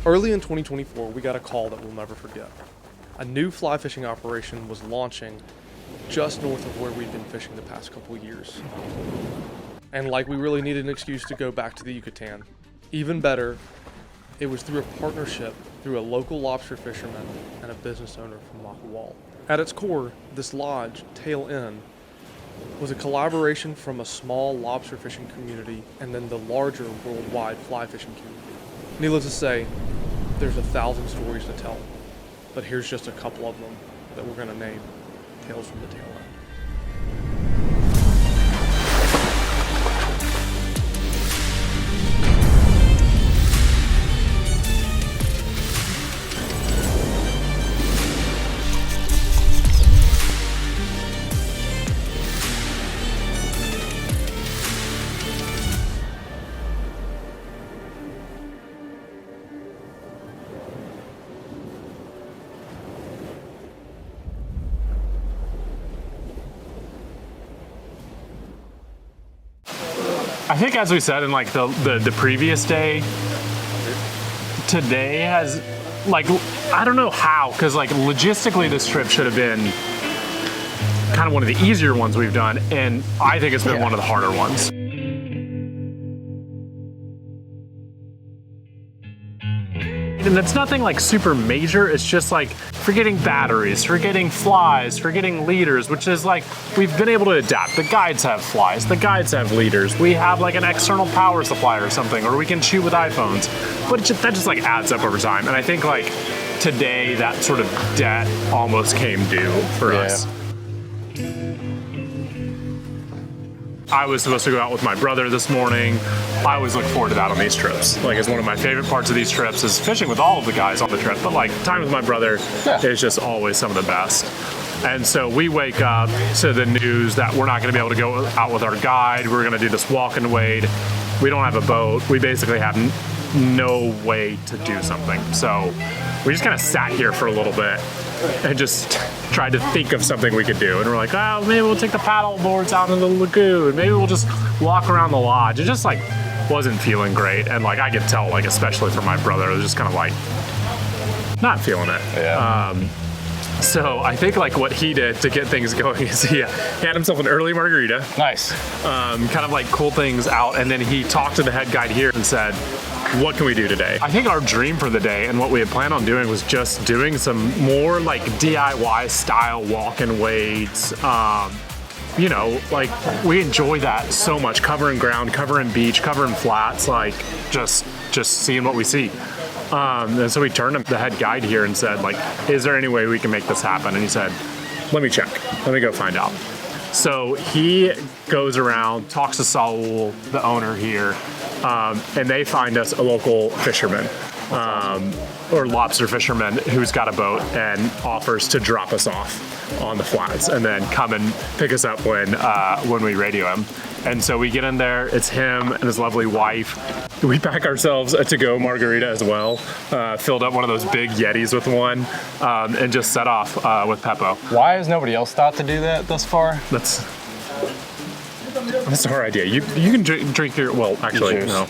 Early in 2024, we got a call that we'll never forget. A new fly fishing operation was launching just north of where we've been fishing the past couple years. And like we really needed an excuse to go back to the Yucatan. Even better, it was through a partnership through a local lobster fisherman and a business owner from Wall. At its core, this lodge, Tail Inn, was a collaboration from a small lobster fishing community and then the larger worldwide fly fishing community. Needless to say, there's 1,000 stories to tell, but here's just a couple of them that we're gonna name Tales from the Tail End. I think, as we said in like the previous day, today has, like, I don't know how, because like logistically this trip should have been kind of one of the easier ones we've done, and I think it's been one of the harder ones. And it's nothing like super major, it's just like forgetting batteries, forgetting flies, forgetting leaders, which is like, we've been able to adapt. The guides have flies, the guides have leaders. We have like an external power supply or something, or we can shoot with iPhones. But that just like adds up over time. And I think like today that sort of debt almost came due for us. I was supposed to go out with my brother this morning. I always look forward to that on these trips. Like, it's one of my favorite parts of these trips is fishing with all of the guys on the trip. But like, time with my brother is just always some of the best. And so we wake up to the news that we're not gonna be able to go out with our guide. We're gonna do this walk and wade. We don't have a boat. We basically have no way to do something. So we just kind of sat here for a little bit and just tried to think of something we could do. And we're like, oh, maybe we'll take the paddle boards out in the lagoon. Maybe we'll just walk around the lodge. It just like wasn't feeling great. And like, I could tell, like, especially for my brother, it was just kind of like not feeling it. Yeah. So I think like what he did to get things going is he had himself an early margarita. Nice. Kind of like cool things out. And then he talked to the head guide here and said, what can we do today? I think our dream for the day and what we had planned on doing was just doing some more like DIY style walk and wades. You know, like, we enjoy that so much, covering ground, covering beach, covering flats, like just seeing what we see. And so we turned to the head guide here and said, like, is there any way we can make this happen? And he said, let me check. Let me go find out. So he goes around, talks to Saul, the owner here, and they find us a local fisherman, or lobster fisherman who's got a boat and offers to drop us off on the flats and then come and pick us up when we radio him. And so we get in there, it's him and his lovely wife. We pack ourselves a to-go margarita as well, filled up one of those big Yetis with one, and just set off with Peppo. Why has nobody else thought to do that thus far? That's our idea. You can drink your, well, actually, no.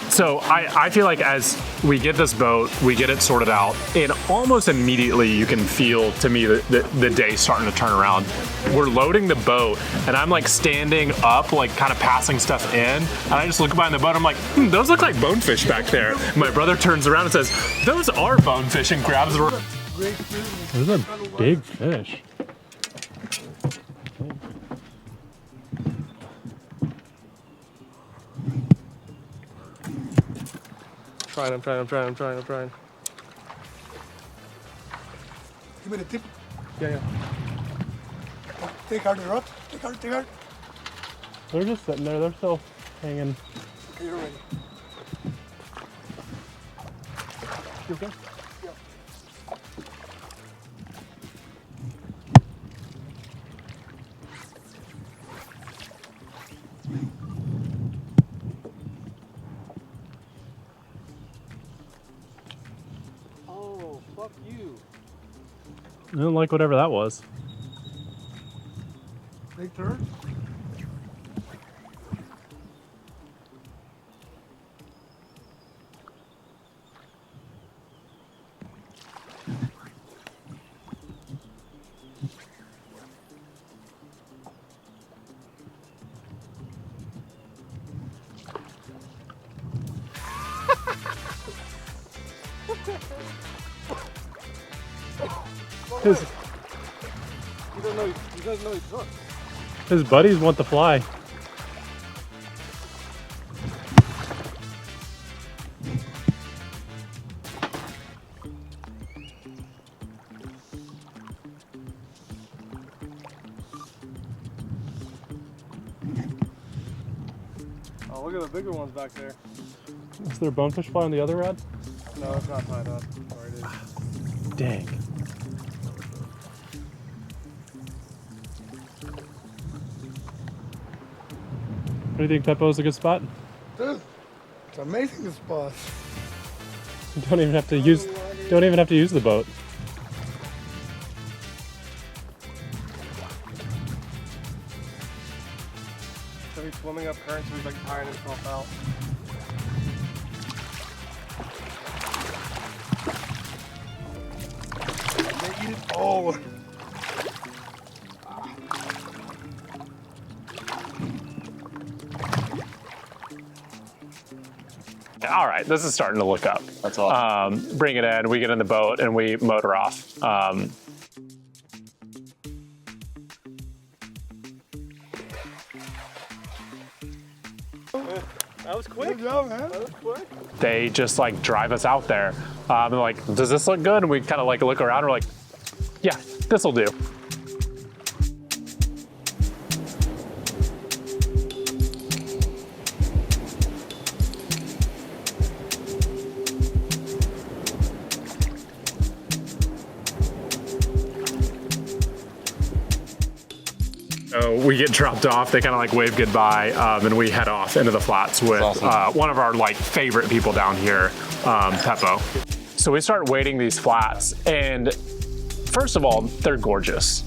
So I feel like as we get this boat, we get it sorted out, and almost immediately you can feel, to me, the day starting to turn around. We're loading the boat, and I'm like standing up, like kind of passing stuff in, and I just look behind the boat, I'm like, those look like bonefish back there. My brother turns around and says, those are bonefish, and grabs her. Those are big fish. I'm trying. Give me the tip. Yeah. Take out the rod. Take out. They're just sitting there. They're still hanging. Okay, you're ready. You okay? Yeah. Oh, fuck you. I don't like whatever that was. Big turn. His, He doesn't know he's hooked. his buddies want the fly. Oh, look at the bigger ones back there. Is there a bonefish fly on the other rod? No, it's not tied up. Or it is. Dang. What do you think, Peppo, is a good spot? Dude, it's amazing this spot. You don't even have to use the boat. So he's swimming up current, so he's like tiring himself out. They eat it all. All right, this is starting to look up. That's awesome. Bring it in, we get in the boat, and we motor off. That was quick. Good job, man. That was quick. They just like drive us out there. And like, does this look good? And we kind of like look around and we're like, yeah, this will do. So we get dropped off, they kind of like wave goodbye, and we head off into the flats with awesome. one of our like favorite people down here, Peppo. So we start wading these flats, and first of all, they're gorgeous.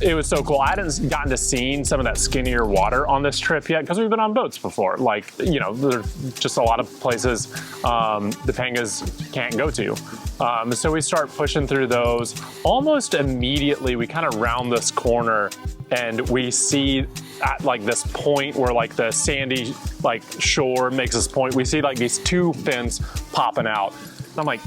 It was so cool. I hadn't gotten to see some of that skinnier water on this trip yet because we've been on boats before. Like, you know, there's just a lot of places the pangas can't go to. So we start pushing through those. Almost immediately, we kind of round this corner and we see at like this point where like the sandy like shore makes this point, we see like these two fins popping out. And I'm like,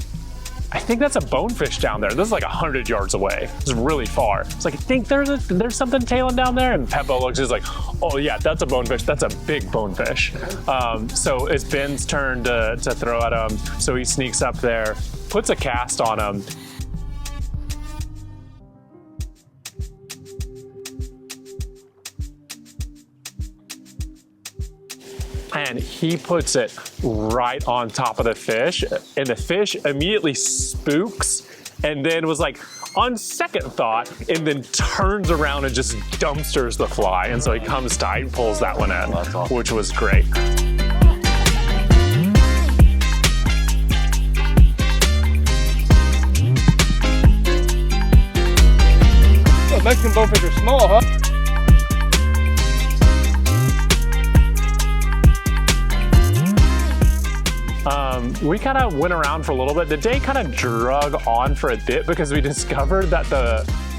I think that's a bonefish down there. This is like 100 yards away. It's really far. It's like, I think there's something tailing down there. And Peppo looks, he's like, oh yeah, that's a bonefish. That's a big bonefish. So it's Ben's turn to throw at him. So he sneaks up there, puts a cast on him. And he puts it right on top of the fish, and the fish immediately spooks and then was like, on second thought, and then turns around and just dumpsters the fly. And so he comes tight, pulls that one in, which was great. Oh, Mexican bonefish are small, huh? We kind of went around for a little bit. The day kind of drug on for a bit because we discovered that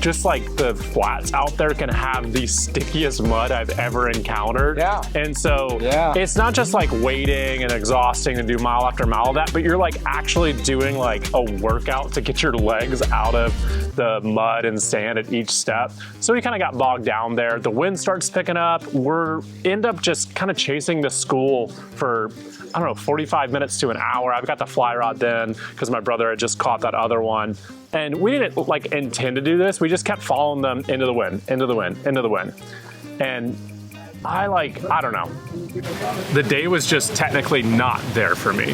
just like the flats out there can have the stickiest mud I've ever encountered. Yeah. And so it's not just like waiting and exhausting to do mile after mile of that, but you're like actually doing like a workout to get your legs out of the mud and sand at each step. So we kind of got bogged down there. The wind starts picking up. End up just kind of chasing the school for, I don't know, 45 minutes to an hour. I've got the fly rod then because my brother had just caught that other one. And we didn't like intend to do this. We just kept following them into the wind, into the wind, into the wind. And I don't know. The day was just technically not there for me.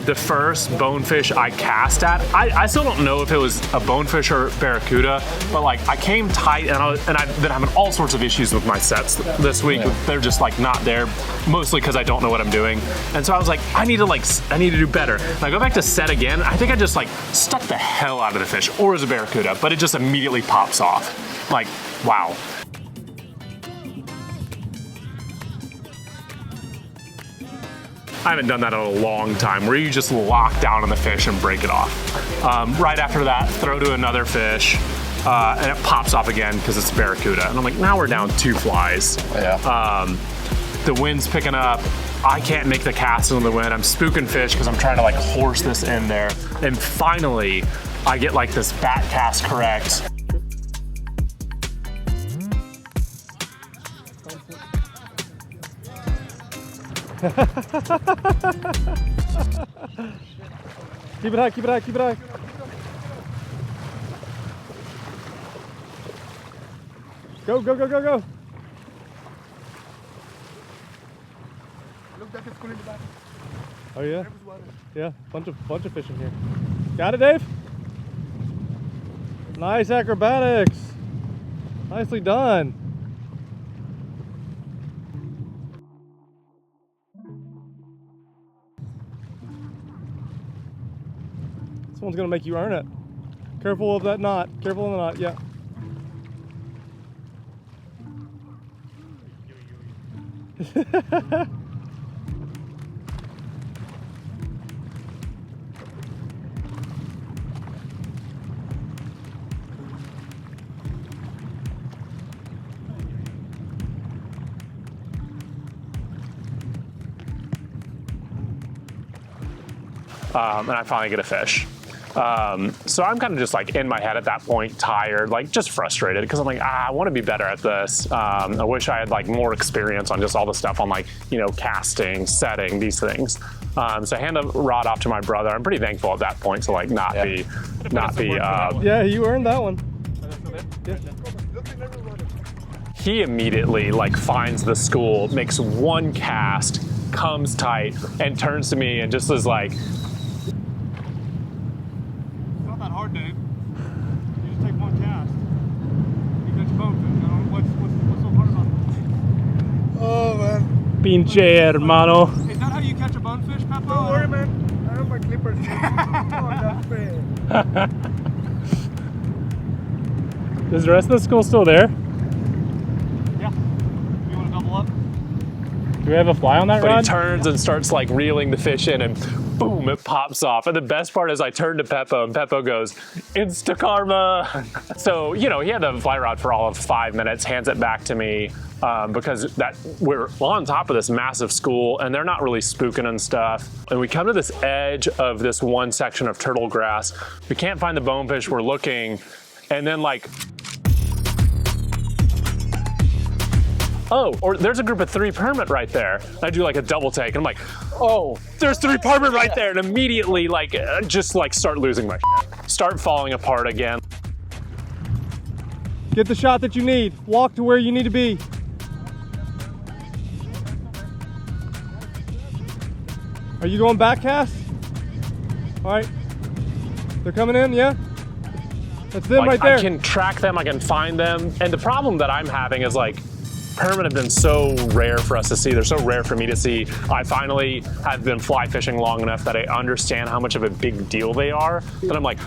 The first bonefish I cast at, I still don't know if it was a bonefish or barracuda, but like I came tight and I've been having all sorts of issues with my sets this week. Yeah. They're just like not there, mostly because I don't know what I'm doing. And so I was like, I need to do better. And I go back to set again. I think I just like stuck the hell out of the fish, or it was a barracuda, but it just immediately pops off. Like, wow. I haven't done that in a long time, where you just lock down on the fish and break it off. Right after that, throw to another fish, and it pops off again because it's barracuda. And I'm like, now we're down 2 flies. Yeah. The wind's picking up. I can't make the cast in the wind. I'm spooking fish because I'm trying to like horse this in there. And finally, I get like this back cast correct. Keep it high, keep it high, keep it high. Go, go, go, go, go. Look, that is cool in the back. Oh yeah? There was water. Yeah, bunch of fish in here. Got it, Dave? Nice acrobatics. Nicely done. This one's gonna make you earn it. Careful of that knot. Careful of the knot, yeah. And I finally get a fish. So I'm kind of just like in my head at that point, tired, like just frustrated because I'm like, I want to be better at this. I wish I had like more experience on just all the stuff on like, you know, casting, setting, these things. So I hand the rod off to my brother. I'm pretty thankful at that point to like not be. Yeah, you earned that one. He immediately like finds the school, makes one cast, comes tight, and turns to me and just is like, Not that hard, Dave. You just take one cast. You catch a bonefish. I don't know what's so hard about it. Oh, man. Pinche hermano. Is that how you catch a bonefish, Peppo? Don't worry, man. I have my clippers here. Oh, that's fair. Is the rest of the school still there? Yeah. You want to double up? Do we have a fly on that but he rod? turns and starts like reeling the fish in and boom, it pops off. And the best part is I turn to Peppo and Peppo goes, Insta karma. So, you know, he had the fly rod for all of 5 minutes, hands it back to me because we're on top of this massive school and they're not really spooking and stuff. And we come to this edge of this one section of turtle grass. We can't find the bonefish, we're looking, and then like, oh, or there's a group of 3 permit right there. I do like a double take and I'm like, oh, there's 3 permit right there. And immediately like, just like start losing my shit. Start falling apart again. Get the shot that you need. Walk to where you need to be. Are you going back cast? All right. They're coming in, yeah? That's them Like, right there. I can track them, I can find them. And the problem that I'm having is like, permit have been so rare for us to see. They're so rare for me to see. I finally have been fly fishing long enough that I understand how much of a big deal they are. That I'm like,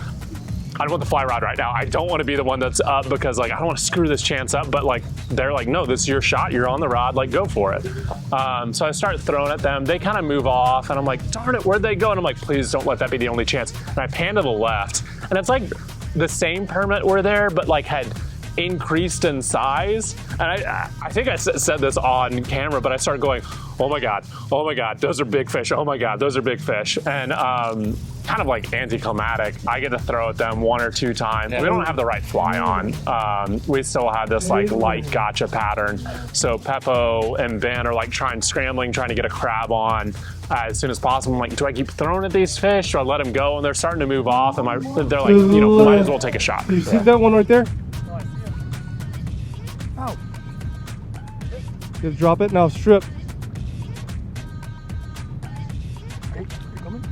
I don't want the fly rod right now. I don't want to be the one that's up because like, I don't want to screw this chance up, but like, they're like, no, this is your shot. You're on the rod, like go for it. So I start throwing at them. They kind of move off and I'm like, darn it, where'd they go? And I'm like, please don't let that be the only chance. And I pan to the left and it's like the same permit were there, but like had increased in size. And I think I said this on camera, but I started going, oh my God, those are big fish. Oh my God, those are big fish. And kind of like anticlimactic, I get to throw at them 1 or 2 times. We don't have the right fly on. We still have this like light gotcha pattern. So Peppo and Ben are like scrambling, trying to get a crab on as soon as possible. I'm like, do I keep throwing at these fish or I let them go? And they're starting to move off. And they're like, you know, might as well take a shot. You see that one right there? Ow. Just drop it, now strip. Hey, you coming?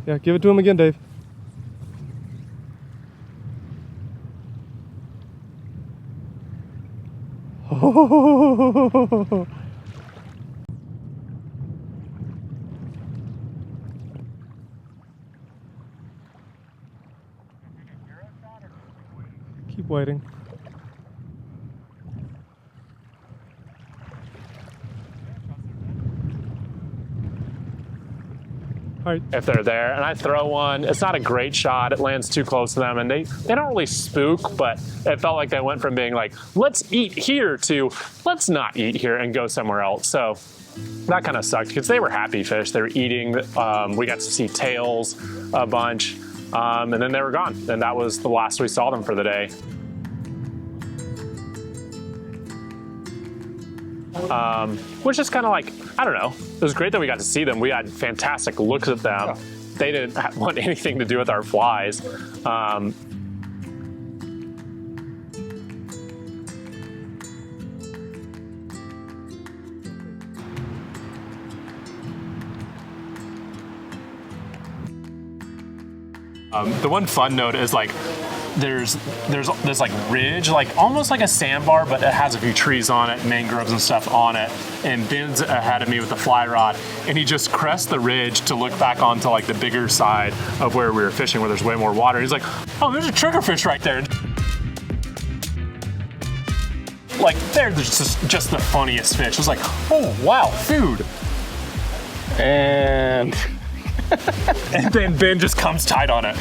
Yeah, give it to him again, Dave. Keep waiting. All right. If they're there, and I throw one, it's not a great shot. It lands too close to them, and they don't really spook, but it felt like they went from being like, let's eat here to let's not eat here and go somewhere else. So that kind of sucked because they were happy fish. They were eating. We got to see tails a bunch, and then they were gone. And that was the last we saw them for the day. Which is kind of like, I don't know. It was great that we got to see them. We had fantastic looks at them. Yeah. They didn't want anything to do with our flies. The one fun note is like, there's this like ridge, like almost like a sandbar, but it has a few trees on it, mangroves and stuff on it. And Ben's ahead of me with the fly rod, and he just crests the ridge to look back onto like the bigger side of where we were fishing, where there's way more water. He's like, oh, there's a triggerfish right there. Like there's just the funniest fish. It was like, oh wow, food. And and then Ben just comes tight on it.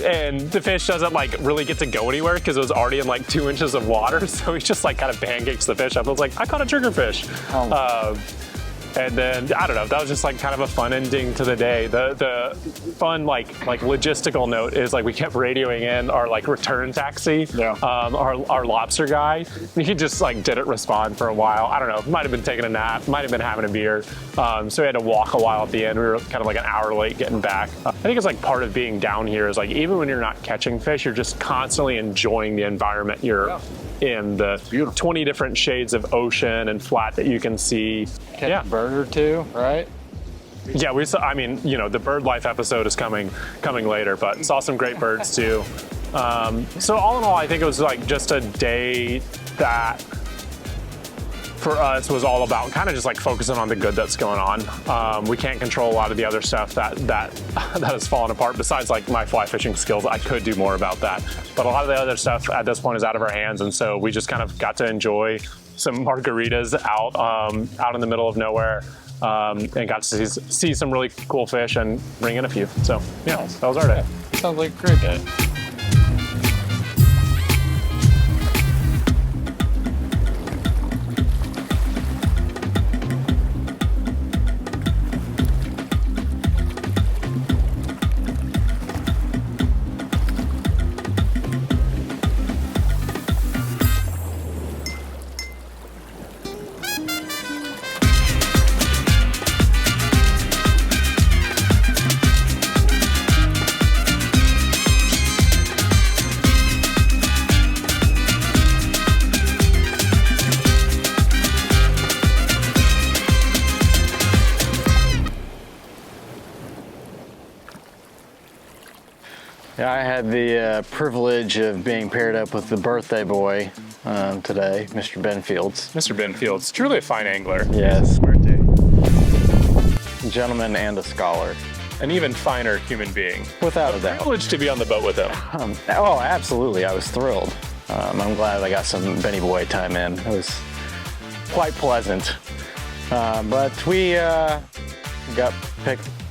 And the fish doesn't like really get to go anywhere because it was already in like 2 inches of water. So he just like kind of pancakes the fish up. I was like, I caught a triggerfish. And then, I don't know, that was just like kind of a fun ending to the day. The fun like logistical note is like we kept radioing in our like return taxi, our lobster guy. He just like didn't respond for a while. I don't know, might have been taking a nap, might have been having a beer. So we had to walk a while at the end. We were kind of like an hour late getting back. I think it's like part of being down here is like, even when you're not catching fish, you're just constantly enjoying the environment you're in, the 20 different shades of ocean and flat that you can see. Catch a bird or two, right? Yeah, we saw, I mean, you know, the bird life episode is coming later, but saw some great birds too. So all in all, I think it was like just a day that for us was all about kind of just like focusing on the good that's going on. We can't control a lot of the other stuff that has fallen apart. Besides like my fly fishing skills, I could do more about that. But a lot of the other stuff at this point is out of our hands, and so we just kind of got to enjoy some margaritas out in the middle of nowhere, and got to see some really cool fish and bring in a few. So yeah, that was our day. Sounds like a great day. Yeah, I had the privilege of being paired up with the birthday boy today, Mr. Ben Fields. Mr. Ben Fields, truly a fine angler. Yes, gentleman and a scholar. An even finer human being. Without a doubt. Privileged to be on the boat with him. Oh, absolutely. I was thrilled. I'm glad I got some Benny Boy time in. It was quite pleasant. But we got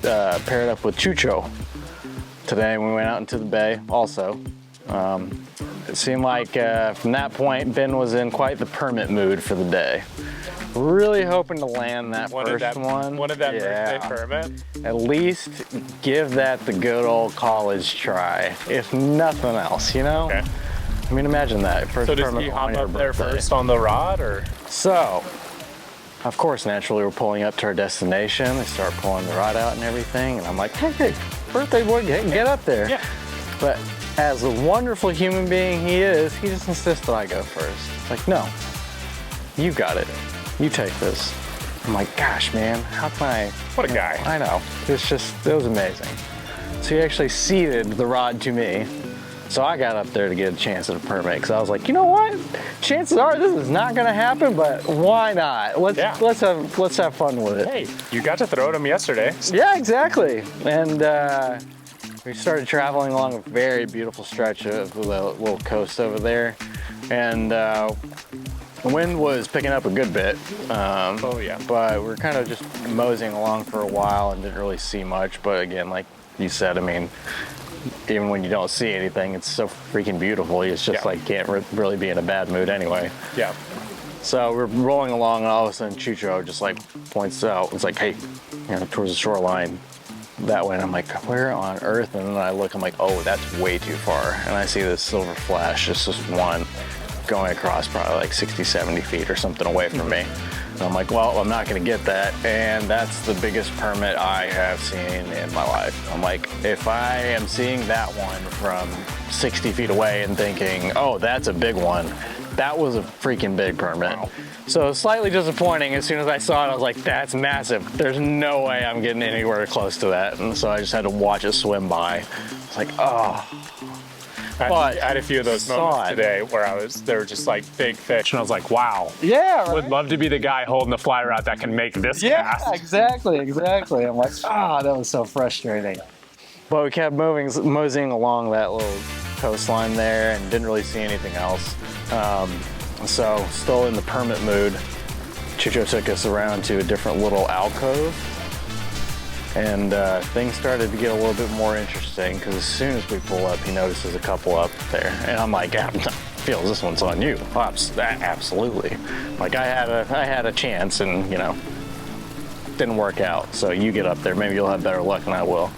paired up with Chucho today when we went out into the bay also. It seemed like from that point, Ben was in quite the permit mood for the day. Really hoping to land that first one. Wanted that birthday permit? At least give that the good old college try, if nothing else, you know? Okay. I mean, imagine that. First so does permit he hop on your up there birthday. first on the rod, or? So, of course, naturally, we're pulling up to our destination. They start pulling the rod out and everything, and I'm like, hey, birthday boy, get up there. Yeah. But as a wonderful human being he is, he just insists that I go first. It's like, no, you got it. You take this. I'm like, gosh, man, how can I? What a guy. I know. It was amazing. So he actually ceded the rod to me. So I got up there to get a chance at a permit because I was like, you know what? Chances are this is not going to happen, but why not? Let's have fun with it. Hey, you got to throw at him yesterday. Yeah, exactly. And we started traveling along a very beautiful stretch of the little coast over there, and The wind was picking up a good bit. Oh yeah. But we're kind of just moseying along for a while and didn't really see much. But again, like you said, I mean, even when you don't see anything, it's so freaking beautiful. It's just like can't really be in a bad mood anyway. Yeah. So we're rolling along, and all of a sudden Chucho just like points out, it's like, hey, towards the shoreline that way. And I'm like, where on earth? And then I look, I'm like, oh, that's way too far. And I see this silver flash, just one going across probably like 60, 70 feet or something away from me. And I'm like, well, I'm not gonna get that. And that's the biggest permit I have seen in my life. I'm like, if I am seeing that one from 60 feet away and thinking, oh, that's a big one, that was a freaking big permit. Wow. So slightly disappointing. As soon as I saw it, I was like, that's massive. There's no way I'm getting anywhere close to that. And so I just had to watch it swim by. It's like, oh. I had a few of those moments today where they were just like big fish, and I was like, wow. Yeah, right? Would love to be the guy holding the fly rod that can make this cast. Exactly. I'm like, that was so frustrating. But we kept moseying along that little coastline there and didn't really see anything else. So still in the permit mood, Chucho took us around to a different little alcove, and things started to get a little bit more interesting because as soon as we pull up, he notices a couple up there, and I'm like, Fields, this one's on you. Absolutely. Like I had a chance, and didn't work out. So you get up there, maybe you'll have better luck than I will.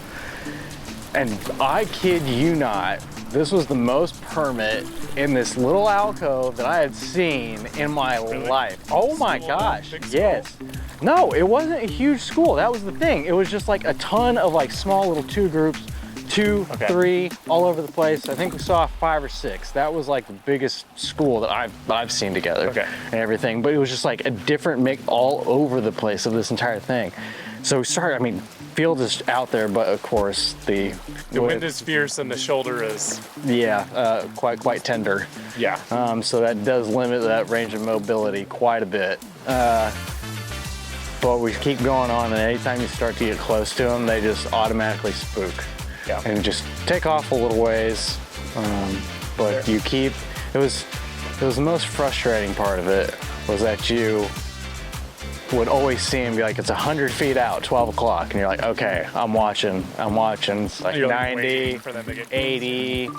And I kid you not, this was the most permit in this little alcove that I had seen in my life. Oh my gosh, yes. No, it wasn't a huge school. That was the thing. It was just like a ton of like small little 2 groups, 2, 3, all over the place. I think we saw 5 or 6. That was like the biggest school that I've seen together and everything. But it was just like a different mix all over the place of this entire thing. So we started, Fields is out there, but of course the wind is fierce and the shoulder is quite tender. Yeah. So that does limit that range of mobility quite a bit. But we keep going on, and anytime you start to get close to them, they just automatically spook. Yeah. And just take off a little ways. But you keep. It was the most frustrating part of it was that you would always see him be like, it's 100 feet out, 12 o'clock. And you're like, okay, I'm watching. It's like 90, 80,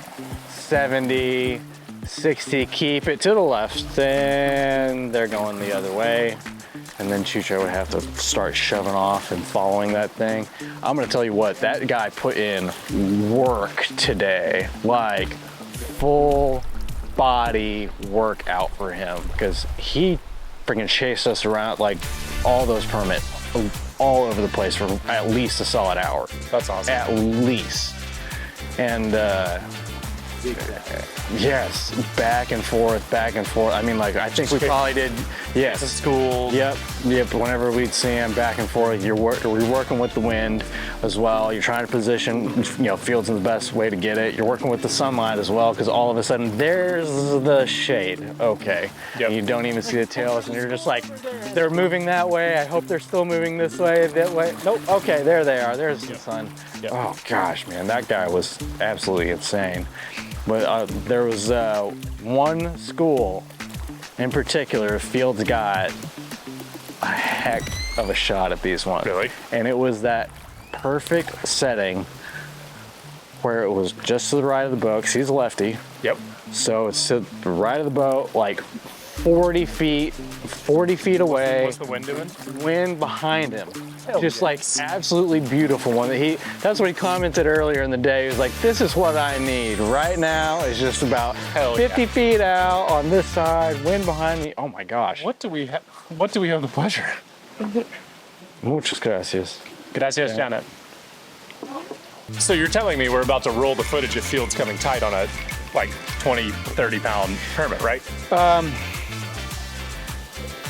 70, 60, keep it to the left. And they're going the other way. And then Chucho would have to start shoving off and following that thing. I'm gonna tell you what, that guy put in work today. Like, full body workout for him. Because he freaking chased us around like all those permits all over the place for at least a solid hour. That's awesome. At least. And yes, back and forth. I think we probably did, yes. To school. Yep, whenever we'd see him back and forth, you're working with the wind as well. You're trying to position, Fields in the best way to get it. You're working with the sunlight as well, because all of a sudden, there's the shade. Okay. Yep. And you don't even see the tails, and you're just like, they're moving that way. I hope they're still moving this way, that way. Nope, okay, there they are. There's the sun. Yep. Oh gosh, man, that guy was absolutely insane. But there was one school in particular, Fields got a heck of a shot at these ones. Really? And it was that perfect setting where it was just to the right of the boat, 'cause he's a lefty. Yep. So it's to the right of the boat, like 40 feet away. What's the wind doing? Wind behind him. Just like absolutely beautiful one. That's what he commented earlier in the day. He was like, this is what I need right now. It's just about 50 feet out on this side, wind behind me. Oh my gosh. What do we have the pleasure? Muchas gracias. Gracias, Janet. So you're telling me we're about to roll the footage of Fields coming tight on a like 20, 30 pound permit, right?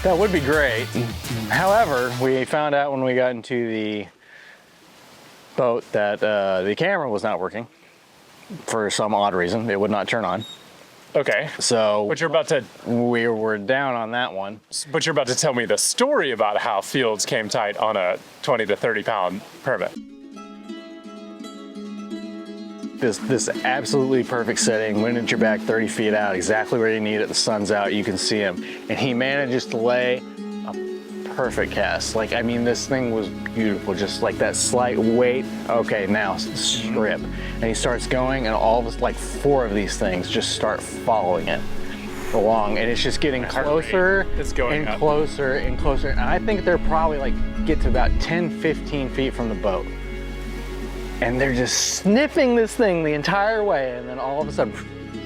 That would be great. However, we found out when we got into the boat that the camera was not working for some odd reason. It would not turn on. Okay. So we were down on that one. But you're about to tell me the story about how Fields came tight on a 20 to 30 pound permit. this absolutely perfect setting, wind at your back 30 feet out, exactly where you need it, the sun's out, you can see him. And he manages to lay a perfect cast. Like, I mean, this thing was beautiful, just like that slight weight. Okay, now strip. And he starts going, and all of us, like 4 of these things just start following it along, and it's just getting closer and closer and closer. And I think they're probably like get to about 10, 15 feet from the boat. And they're just sniffing this thing the entire way, and then all of a sudden,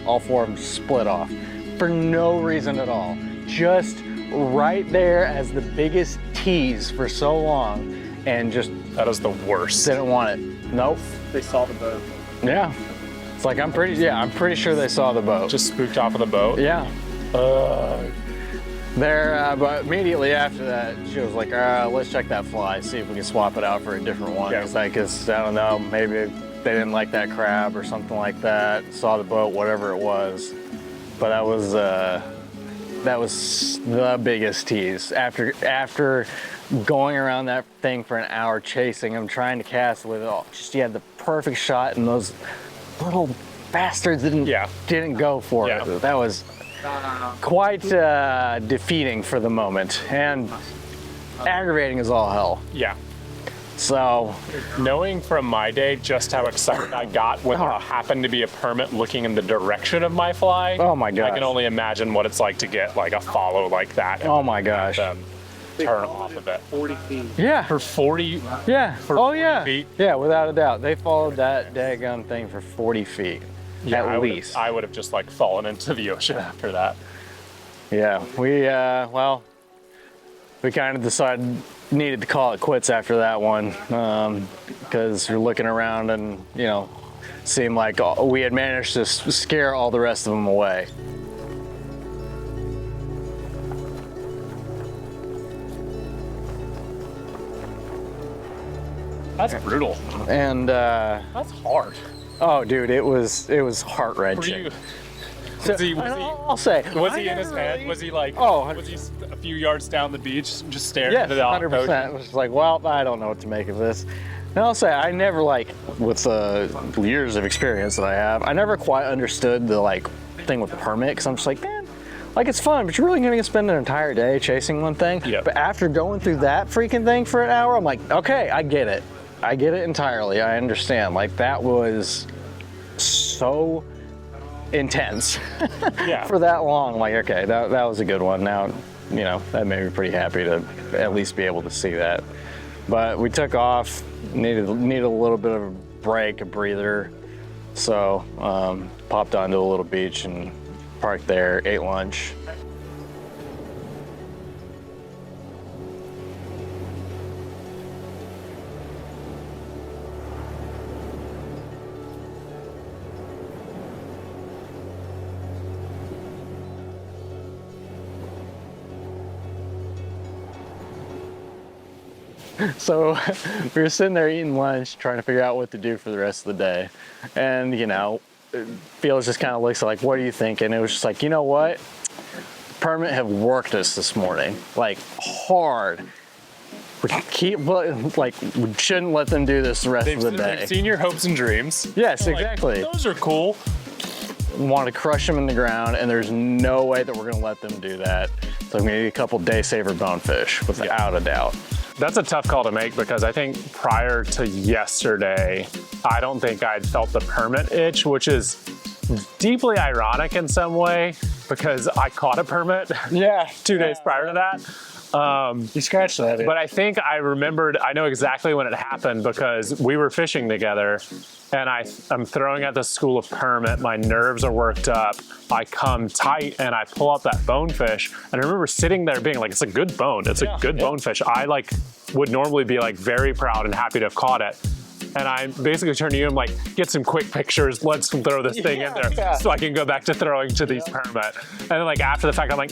all 4 of them split off for no reason at all. Just right there as the biggest tease for so long, and just That is the worst. didn't want it. Nope. They saw the boat. Yeah. It's like I'm pretty sure they saw the boat. Just spooked off of the boat. Yeah. But immediately after that, she was like, let's check that fly, see if we can swap it out for a different one. Yeah. It's like, I don't know, maybe they didn't like that crab or something like that, saw the boat, whatever it was. But that was the biggest tease. After going around that thing for an hour chasing him, trying to cast with it all, just you had the perfect shot, and those little bastards didn't go for it. That was quite defeating for the moment, and aggravating as all hell. Yeah. So, Knowing from my day just how excited I got when there happened to be a permit looking in the direction of my fly. Oh my gosh. I can only imagine what it's like to get like a follow like that. oh my gosh. Turn off of it. 40 feet. Yeah. For 40, Yeah. for Oh 40 yeah. feet? Yeah, without a doubt. They followed that daggone thing for 40 feet. At least. I would have just like fallen into the ocean after that. Yeah. We kind of decided needed to call it quits after that one, because you're looking around and, seemed like we had managed to scare all the rest of them away. That's brutal. And That's hard. oh, dude, it was heart Were wrenching. you? Was he I'll say. was I he in his never head? really- Was he like? Oh, was he a few yards down the beach, just staring Yes, into the 100%. It was like, well, I don't know what to make of this. And I'll say, I never with the years of experience that I have, I never quite understood the thing with the permit, because I'm just like, man, it's fun, but you're really gonna spend an entire day chasing one thing. Yep. But after going through that freaking thing for an hour, I'm like, okay, I get it. I get it entirely. I understand. That was so intense Yeah. for that long. Okay, that was a good one. Now, that made me pretty happy to at least be able to see that. But we took off, needed a little bit of a break, a breather. So popped onto a little beach and parked there, ate lunch. So we were sitting there eating lunch, trying to figure out what to do for the rest of the day. And, Fields just kind of looks like, what do you think? And it was just like, you know what? Permit have worked us this morning, hard. We shouldn't let them do this the rest of the day. They've seen your hopes and dreams. Yes, They're like, exactly. those are cool. Want to crush them in the ground, and there's no way that we're going to let them do that. So I'm going to need a couple day saver bonefish, without a doubt. That's a tough call to make, because I think prior to yesterday, I don't think I'd felt the permit itch, which is deeply ironic in some way, because I caught a permit 2 days prior to that. You scratched that. But I think I know exactly when it happened, because we were fishing together, and I'm throwing at the school of permit. My nerves are worked up. I come tight and I pull up that bonefish. And I remember sitting there being like, it's a good bone. It's a good bonefish. I would normally be very proud and happy to have caught it. And I basically turn to you and I'm like, get some quick pictures. Let's throw this thing in there so I can go back to throwing to these permit. And then after the fact, I'm like,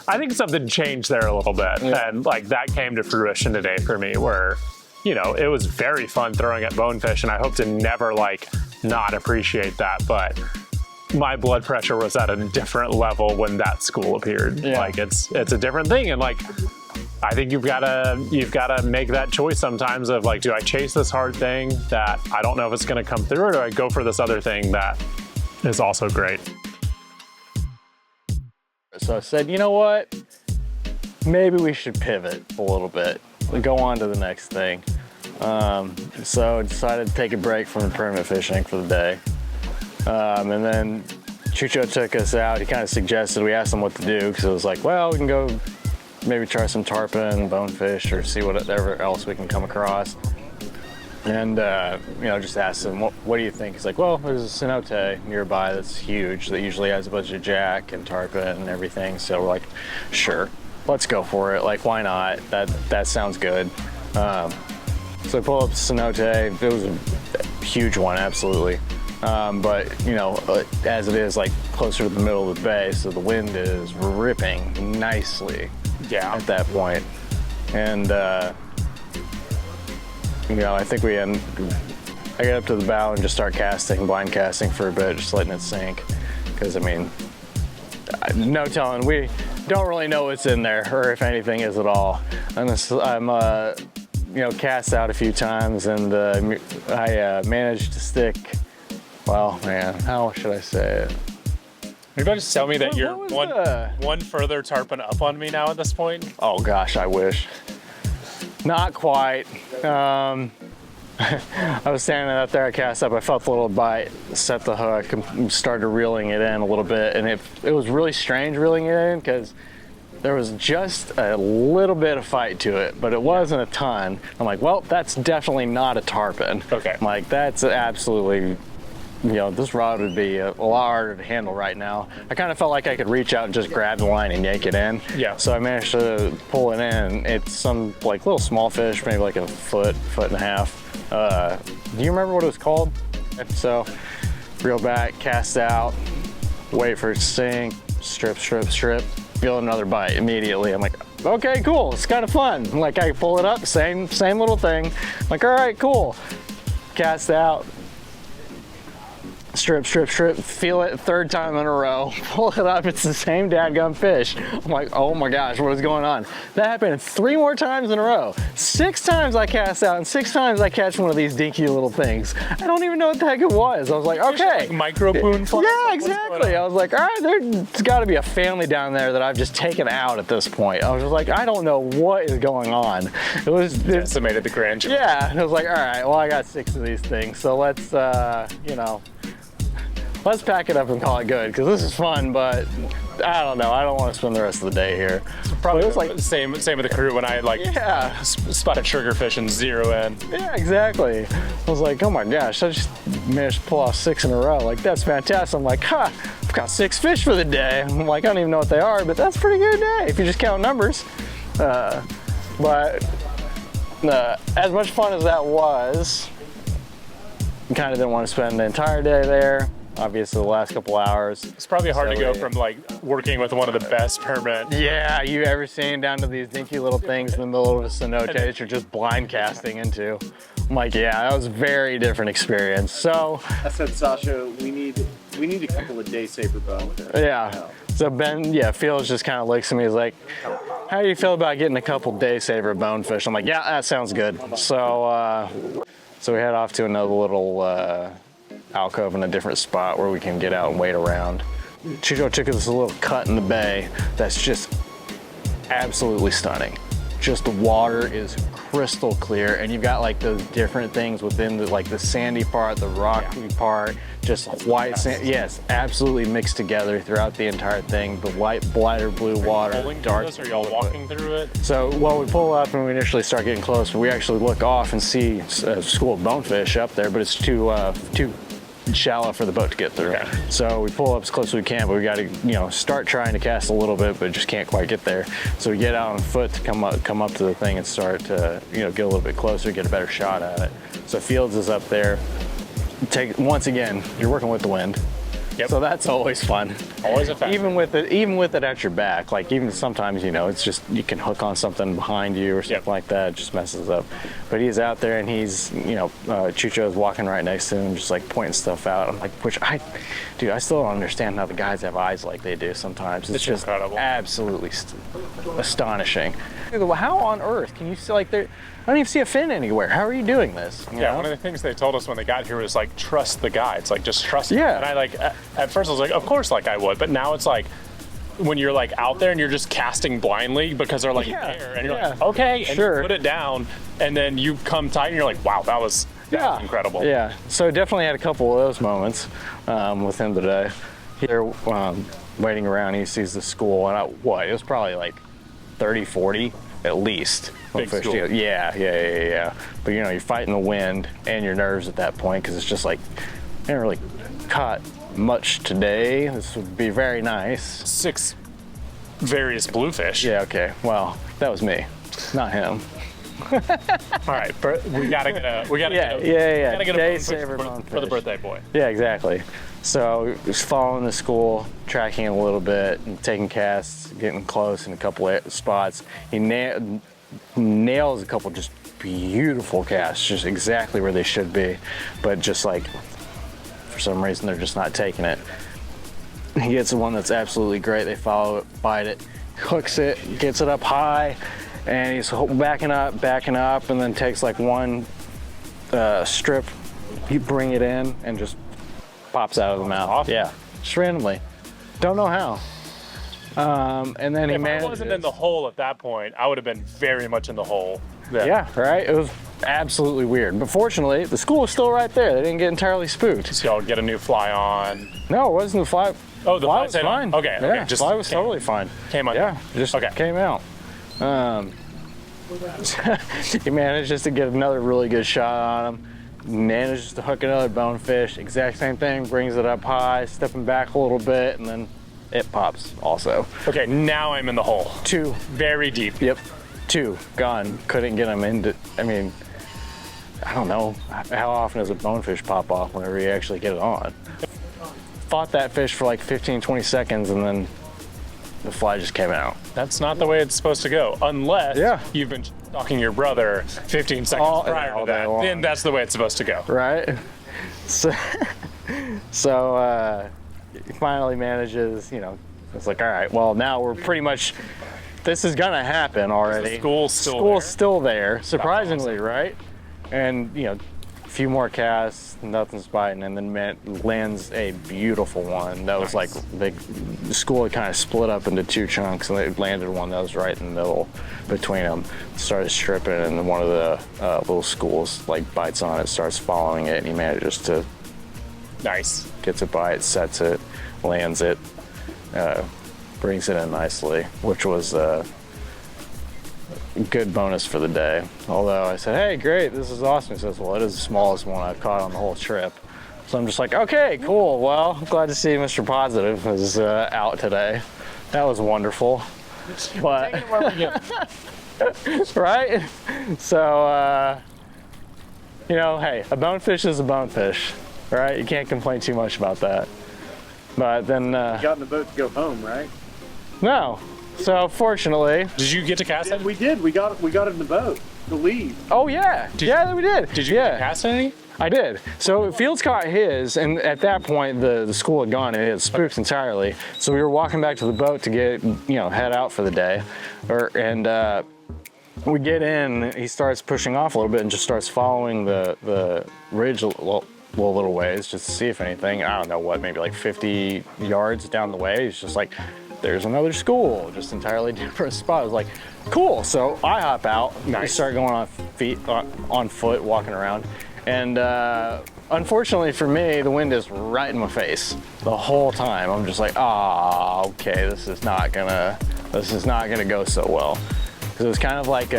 I think something changed there a little bit. And that came to fruition today for me, where, it was very fun throwing at bonefish, and I hope to never not appreciate that. But my blood pressure was at a different level when that school appeared. Yeah. It's a different thing. And I think you've gotta make that choice sometimes of like, do I chase this hard thing that I don't know if it's gonna come through, or do I go for this other thing that is also great? So I said, you know what? Maybe we should pivot a little bit and go on to the next thing. So I decided to take a break from the permit fishing for the day. And then Chucho took us out. He kind of suggested, we asked him what to do, because it was like, well, we can go maybe try some tarpon, bonefish, or see whatever else we can come across. And, you know, just asked him, what do you think? He's like, well, there's a cenote nearby that's huge that usually has a bunch of jack and tarpon and everything. So we're like, sure, let's go for it. Like, why not? That sounds good. So I pulled up the cenote. It was a huge one, absolutely. But, you know, as it is like closer to the middle of the bay, so the wind is ripping nicely at that point. And, you know, I think I got up to the bow and just start casting, blind casting for a bit, just letting it sink. Because, I mean, no telling, we don't really know what's in there, or if anything is at all. I'm you know, cast out a few times, and I managed to stick, well, man, how should I say it? You're about to tell me that What you're was one further tarpon up on me now at this point? Oh gosh, I wish. Not quite. I was standing out there, I cast up, I felt a little bite, set the hook, and started reeling it in a little bit, and it was really strange reeling it in, because there was just a little bit of fight to it, but it wasn't a ton. I'm like, well, that's definitely not a tarpon. Okay. I'm like, that's absolutely, you know, this rod would be a lot harder to handle right now. I kind of felt like I could reach out and just grab the line and yank it in. Yeah. So I managed to pull it in. It's some like little small fish, maybe like a foot and a half. Do you remember what it was called? So reel back, cast out, wait for it to sink, strip, feel another bite immediately. I'm like, okay, cool, it's kind of fun. Like, I pull it up, same little thing. I'm like, all right, cool. Cast out, strip, feel it, third time in a row, pull it up, it's the same dadgum fish. I'm like, oh my gosh, what is going on? That happened 3 more times in a row. 6 times I cast out, and 6 times I catch one of these dinky little things. I don't even know what the heck it was. I was like, okay. Like micro poon flies? Yeah, exactly. I was like, all right, there's gotta be a family down there that I've just taken out at this point. I was just like, I don't know what is going on. It was Decimated the grand. yeah, and I was like, all right, well, I got 6 of these things, so let's, you know, let's pack it up and call it good, because this is fun, but I don't know. I don't want to spend the rest of the day here. Probably it was like same with the crew when I like spotted triggerfish and 0 in. Yeah, exactly. I was like, oh my gosh, I just managed to pull off 6 in a row. Like, that's fantastic. I'm like, I've got 6 fish for the day. I'm like, I don't even know what they are, but that's a pretty good day if you just count numbers. But as much fun as that was, I kind of didn't want to spend the entire day there. Obviously, the last couple hours. It's probably hard to go from like working with one of the best permit. Yeah, you ever seen down to these dinky little things in the middle of a cenote that you're just blind casting into. I'm like, yeah, that was a very different experience. So I said, Sasha, we need a couple of day saver bonefish. yeah. So Ben, Fields just kind of looks at me. He's like, how do you feel about getting a couple day saver bonefish? I'm like, yeah, that sounds good. So we head off to another little alcove in a different spot where we can get out and wait around. Chucho took us a little cut in the bay that's just absolutely stunning. Just the water is crystal clear, and you've got like those different things within the sandy part, the rocky part, just white sand. Yes, absolutely mixed together throughout the entire thing. The lighter blue water, dark. Are y'all walking through it? So, well, we pull up and we initially start getting close, but we actually look off and see a school of bonefish up there, but it's too shallow for the boat to get through. Okay. So we pull up as close as we can, but we got to, start trying to cast a little bit, but just can't quite get there. So we get out on foot to come up to the thing and start to, get a little bit closer, get a better shot at it. So Fields is up there. Once again, you're working with the wind. Yep. So that's always fun. Always a factor. Even with it at your back, like even sometimes, you know, it's just, you can hook on something behind you or something Yep. like that. It just messes up. But he's out there and he's, you know, Chucho's walking right next to him, just like pointing stuff out. I'm like, dude, I still don't understand how the guys have eyes like they do sometimes. It's just incredible. absolutely astonishing. How on earth can you see, like, I don't even see a fin anywhere. How are you doing this? You Yeah, know? one of the things they told us when they got here was like, trust the guides, like just trust them. Yeah. And I like, at first I was like, of course, like I would, but now it's like, when you're like out there and you're just casting blindly because they're like there, and you're like, okay, and sure. you put it down, and then you come tight and you're like, wow, that was incredible. Yeah, so definitely had a couple of those moments with him today. They're waiting around, he sees the school, and it was probably like 30, 40 at least. Big school. Yeah. But you know, you're fighting the wind and your nerves at that point because it's just like, I didn't really caught much today. This would be very nice. 6 various bluefish. Yeah, okay. Well, that was me, not him. All right, we gotta get a Day bonefish saver for the birthday boy. Yeah, exactly. So just following the school, tracking a little bit, and taking casts, getting close in a couple of spots. He nails a couple just beautiful casts, just exactly where they should be, but just like for some reason they're just not taking it. He gets the one that's absolutely great. They follow it, bite it, hooks it, gets it up high, and he's backing up, and then takes like one strip. You bring it in and just pops out of the mouth. Awesome. Yeah, just randomly. Don't know how. And then he If manages. I wasn't in the hole at that point, I would have been very much in the hole. Yeah, right? It was absolutely weird. But fortunately, the school was still right there. They didn't get entirely spooked. So y'all get a new fly on. No, it wasn't the fly. Oh, the fly was stayed on. fine. Okay, yeah, okay, just fly was came- totally fine. Came on. Yeah, just Okay. came out. He manages to get another really good shot on him. Manages to hook another bonefish. Exact same thing. Brings it up high, stepping back a little bit, and then it pops also. Okay, now I'm in the hole. 2. Very deep. Yep. 2 gone. Couldn't get him into. I mean, I don't know how often does a bonefish pop off whenever you actually get it on. Fought that fish for like 15, 20 seconds, and then the fly just came out. That's not the way it's supposed to go, unless you've been stalking your brother 15 seconds prior to that. Then that's the way it's supposed to go. Right? So he finally manages, you know, it's like, all right, well, now we're pretty much, this is gonna happen already. The school's still still there, surprisingly, right? And, you know, a few more casts, nothing's biting, and then lands a beautiful one that was like, the school had kind of split up into 2 chunks, and they landed one that was right in the middle between them. Started stripping, and then one of the little schools like bites on it, starts following it, and he manages to gets it by it, sets it, lands it, brings it in nicely, which was good bonus for the day. Although I said, hey, great, this is awesome. He says, well, it is the smallest one I've caught on the whole trip. So I'm just like, okay, cool. Well, I'm glad to see Mr. Positive is out today. That was wonderful. But, right? So, you know, hey, a bonefish is a bonefish, right? You can't complain too much about that. But then... You got in the boat to go home, right? No. So fortunately, did you get to cast it? We did. We got in the boat to leave. Oh yeah, we did. Did you get to cast any? I did. So Fields caught his, and at that point the school had gone and it had spooked entirely. So we were walking back to the boat to get, you know, head out for the day, and we get in. He starts pushing off a little bit and just starts following the ridge a little ways just to see if anything. I don't know what, maybe like 50 yards down the way. He's just like, there's another school, just entirely different spot. I was like, cool. So I hop out. I start going on foot, walking around. And unfortunately for me, the wind is right in my face the whole time. I'm just like, okay, this is not gonna go so well. Because it was kind of like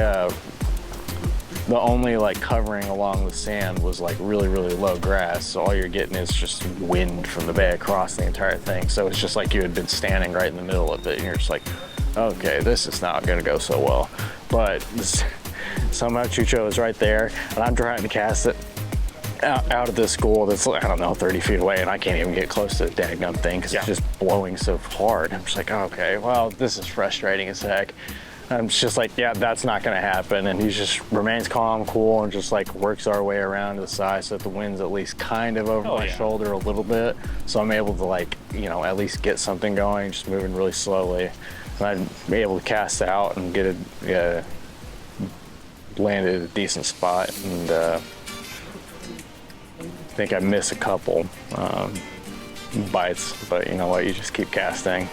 the only like covering along the sand was like really, really low grass. So all you're getting is just wind from the bay across the entire thing. So it's just like you had been standing right in the middle of it, and you're just like, okay, this is not gonna go so well. But somehow Chucho is right there, and I'm trying to cast it. out of this school that's, I don't know, 30 feet away, and I can't even get close to the daggum thing because it's just blowing so hard. I'm just like, okay, well, this is frustrating as heck. I'm just like, yeah, that's not gonna happen. And he just remains calm, cool, and just like works our way around to the side so that the wind's at least kind of over my shoulder a little bit. So I'm able to, like, you know, at least get something going, just moving really slowly. And I'd be able to cast out and get it, landed at a decent spot. And I think I miss a couple bites, but you know what, you just keep casting.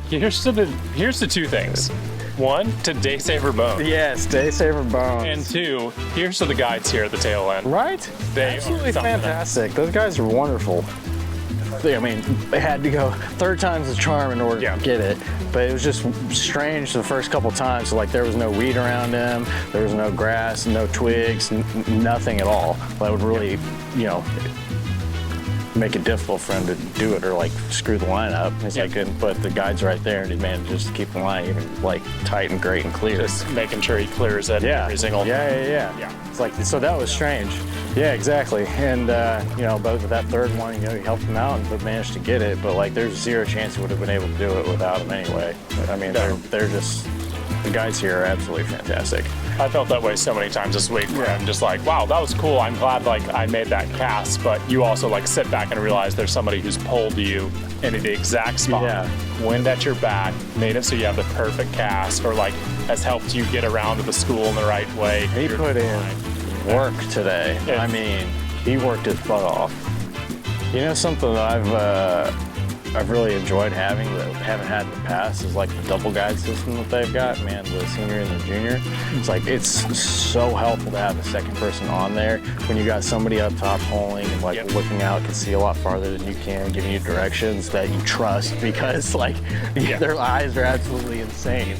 Here's the two things. One, to day saver bone. Yes, day saver bones. And two, here's to the guides here at the tail end. Right? They Absolutely are something else. fantastic. Those guys are wonderful. I mean, they had to go third time's the charm in order to get it. But it was just strange the first couple times. Like, there was no weed around them, there was no grass, no twigs, nothing at all. That would really, you know, make it difficult for him to do it or like screw the line up. He's like, but the guide's right there, and he managed just to keep the line even like tight and great and clear. Just making sure he clears it every single time. Yeah. It's like, so that was strange. Yeah, exactly. And you know, but with that third one, you know, he helped him out and managed to get it. But like, there's zero chance he would have been able to do it without him anyway. I mean, they're just, the guides here are absolutely fantastic. I felt that way so many times this week where I'm just like, wow, that was cool. I'm glad like I made that cast, but you also like sit back and realize there's somebody who's pulled you into the exact spot, wind at your back, made it so you have the perfect cast, or like has helped you get around to the school in the right way. He put in work today. I mean, he worked his butt off. You know, something that I've really enjoyed having that I haven't had in the past is like the double guide system that they've got, man, the senior and the junior. It's like, it's so helpful to have a second person on there when you got somebody up top holding and like looking out, can see a lot farther than you can, giving you directions that you trust because like their eyes are absolutely insane.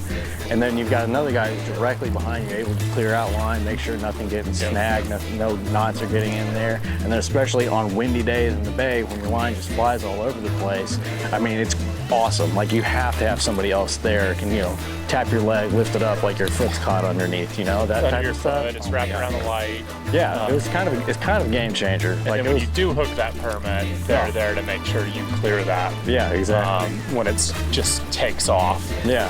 And then you've got another guy who's directly behind you, able to clear out line, make sure nothing getting snagged, no knots are getting in there. And then especially on windy days in the bay when your line just flies all over the place, I mean, it's awesome. Like, you have to have somebody else there can, you know, tap your leg, lift it up like your foot's caught underneath, you know, that type of stuff. It's wrapped around the light. Yeah, it's kind of a game changer. And like, then when you do hook that permit, they're there to make sure you clear that. Yeah, exactly. When it's just takes off. Yeah,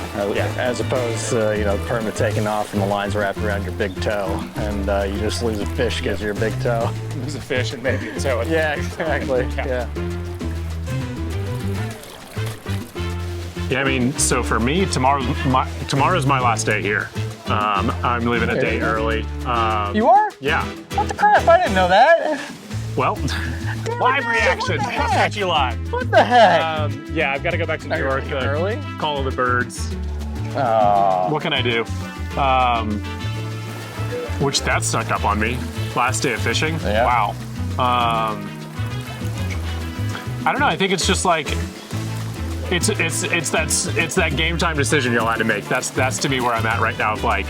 as opposed to, you know, the permit taking off and the line's wrapped around your big toe, and you just lose a fish because of your big toe. Lose a fish and maybe a toe. Yeah, exactly. Yeah, I mean, so for me, tomorrow's my last day here. I'm leaving a day early. You are? Yeah. What the crap? I didn't know that. Well, live reaction. I'll catch you live. What the heck? Yeah, I've got to go back to New York. Early? Call the birds. Oh. What can I do? Which that snuck up on me. Last day of fishing. Yeah. Wow. I don't know. I think it's just like it's that game time decision you'll have to make. That's to me where I'm at right now. Of like,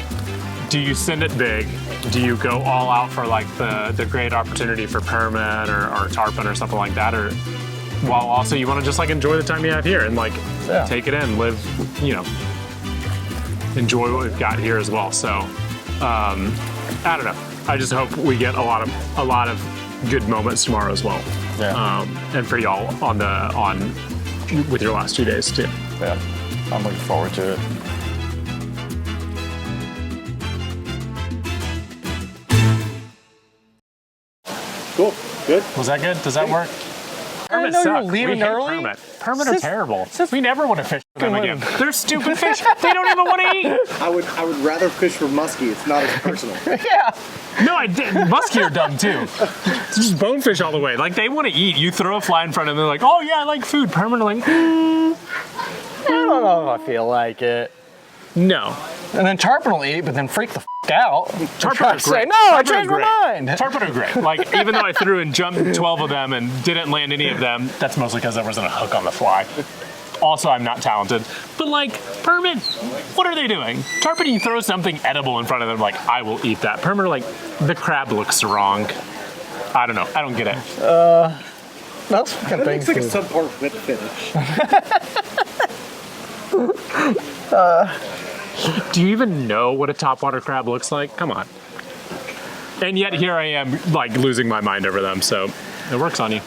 do you send it big? Do you go all out for like the great opportunity for permit or tarpon or something like that, or while also you want to just like enjoy the time you have here and like take it in, live, you know, enjoy what we've got here as well. So I don't know. I just hope we get a lot of good moments tomorrow as well. Yeah. And for y'all on with your last 2 days too. Yeah. I'm looking forward to it. Cool. Good. Was that good? Does that work? Permit know you were suck. leaving We hate early. Permit are terrible. We never want to fish with them again. They're stupid fish. They don't even want to eat. I would rather fish for muskie. It's not as personal. Yeah. No, I didn't. Muskie are dumb too. It's just bonefish all the way. Like they want to eat. You throw a fly in front of them, they're like, oh yeah, I like food. Permit are like, I don't know if I feel like it. no. And then tarpon will eat, but then freak the out. Tarpon are Say, great. no, I Tarpon are changed my great. mind. Tarpon are great. Like even though I threw and jumped 12 of them and didn't land any of them, that's mostly because there wasn't a hook on the fly. Also, I'm not talented. But like, permit, what are they doing? Tarpon, you throw something edible in front of them, like, I will eat that. Permit are like, the crab looks wrong. I don't know. I don't get it. That's fucking That thing. makes like a subpar whip finish. Do you even know what a topwater crab looks like? Come on. And yet here I am, like, losing my mind over them, so it works on you.